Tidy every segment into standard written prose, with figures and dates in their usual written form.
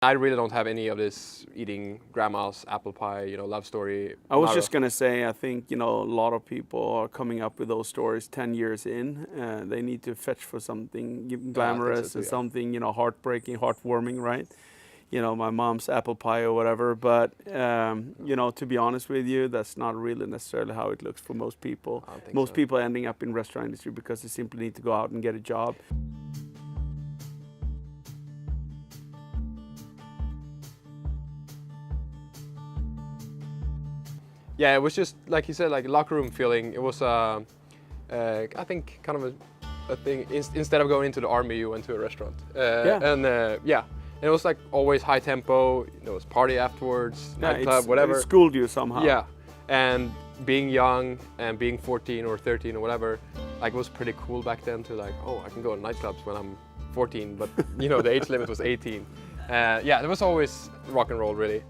I really don't have any of this eating grandma's apple pie, love story. I was just gonna say, I think a lot of people are coming up with those stories 10 years in. They need to fetch for something glamorous too, and yeah. something heartbreaking, heartwarming, right? My mom's apple pie or whatever. But to be honest with you, that's not really necessarily how it looks for most people. I don't think Most so. people ending up in restaurant industry because they simply need to go out and get a job. Yeah, it was just like you said, like a locker room feeling. It was, I think, kind of a thing. Instead of going into the army, you went to a restaurant. And it was like always high tempo. There was party afterwards, nightclub, whatever. It schooled you somehow. Yeah, and being young and being 14 or 13 or whatever, like it was pretty cool back then to like, oh, I can go to nightclubs when I'm 14, but the age limit was 18. There was always rock and roll, really.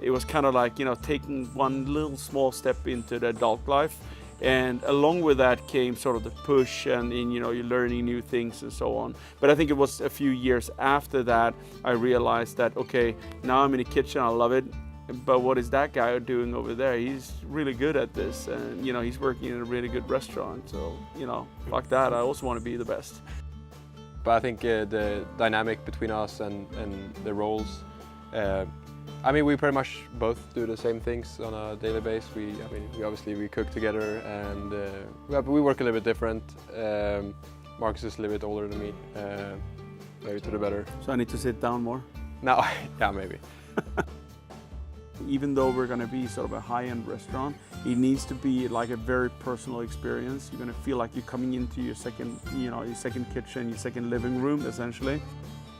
It was kind of like, taking one little small step into the adult life. And along with that came sort of the push and you're learning new things and so on. But I think it was a few years after that, I realized that, okay, now I'm in the kitchen, I love it. But what is that guy doing over there? He's really good at this. And, he's working in a really good restaurant. So, fuck that, I also want to be the best. But I think the dynamic between us and the roles, we pretty much both do the same things on a daily basis. We obviously cook together, and we work a little bit different. Marcus is a little bit older than me, maybe to the better. So I need to sit down more? No, yeah, maybe. Even though we're going to be sort of a high-end restaurant, it needs to be like a very personal experience. You're going to feel like you're coming into your second kitchen, your second living room, essentially.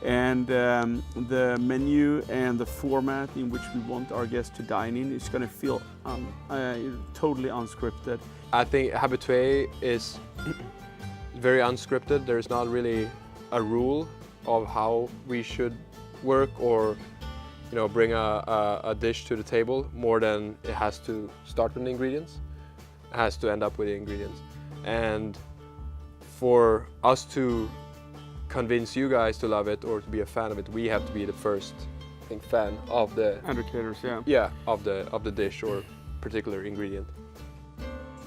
And the menu and the format in which we want our guests to dine in is going to feel totally unscripted. I think Habitué is very unscripted. There's not really a rule of how we should work or bring a dish to the table more than it has to start with the ingredients. It has to end up with the ingredients. And for us to convince you guys to love it or to be a fan of it, we have to be the first, I think, fan of the educators, of the dish or particular ingredient.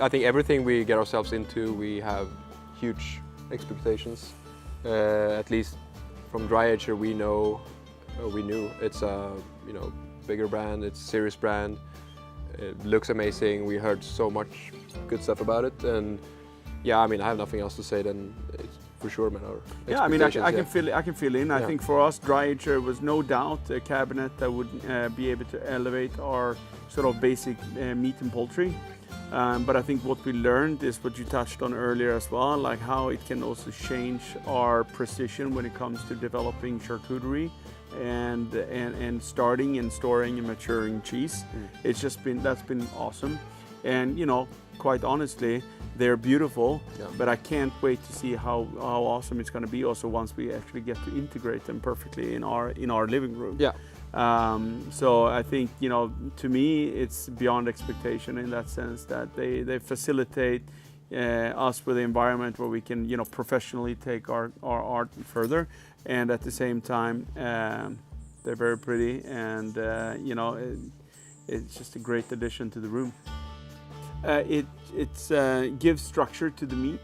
I think everything we get ourselves into, we have huge expectations. At least from Dry Ager, we knew it's a bigger brand, it's a serious brand. It looks amazing. We heard so much good stuff about it, and I have nothing else to say than it's for sure, man. I can fill in. I think for us, Dry Ager was no doubt a cabinet that would be able to elevate our sort of basic meat and poultry. But I think what we learned is what you touched on earlier as well, like how it can also change our precision when it comes to developing charcuterie and starting and storing and maturing cheese. It's just that's been awesome. And quite honestly, they're beautiful, but I can't wait to see how awesome it's going to be also once we actually get to integrate them perfectly in our living room. So I think to me it's beyond expectation in that sense that they facilitate us with an environment where we can professionally take our art further, and at the same time they're very pretty, and it's just a great addition to the room. It gives structure to the meat,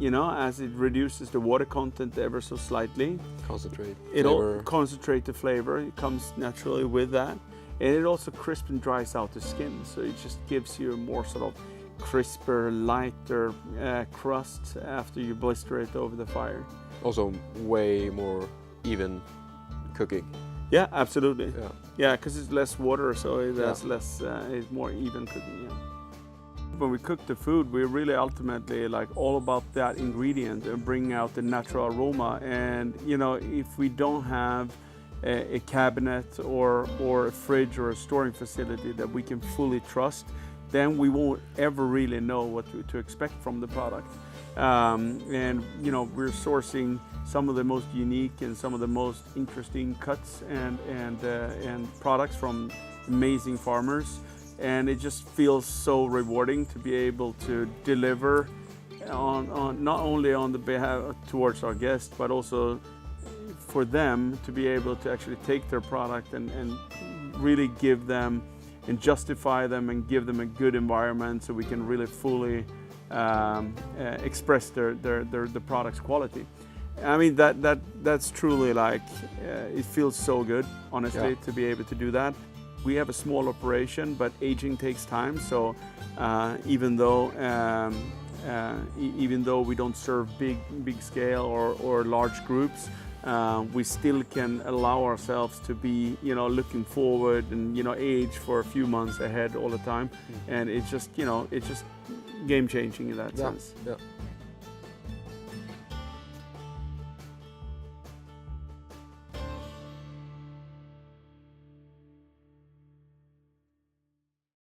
as it reduces the water content ever so slightly. It'll concentrate the flavor. It comes naturally with that, and it also crisps and dries out the skin. So it just gives you a more sort of crisper, lighter crust after you blister it over the fire. Also, way more even cooking. Yeah, absolutely. Yeah, because it's less water, so it has less. It's more even cooking. Yeah. When we cook the food, we're really ultimately like all about that ingredient and bringing out the natural aroma. And if we don't have a cabinet or a fridge or a storing facility that we can fully trust, then we won't ever really know what to expect from the product. And we're sourcing some of the most unique and some of the most interesting cuts and products from amazing farmers. And it just feels so rewarding to be able to deliver on not only on the behalf towards our guests, but also for them to be able to actually take their product and really give them and justify them and give them a good environment so we can really fully express the product's quality. I mean, that's truly like, it feels so good, honestly, to be able to do that. We have a small operation, but aging takes time. So even though we don't serve big scale or large groups, we still can allow ourselves to be, looking forward and, age for a few months ahead all the time. And it's just game changing in that sense. Yeah.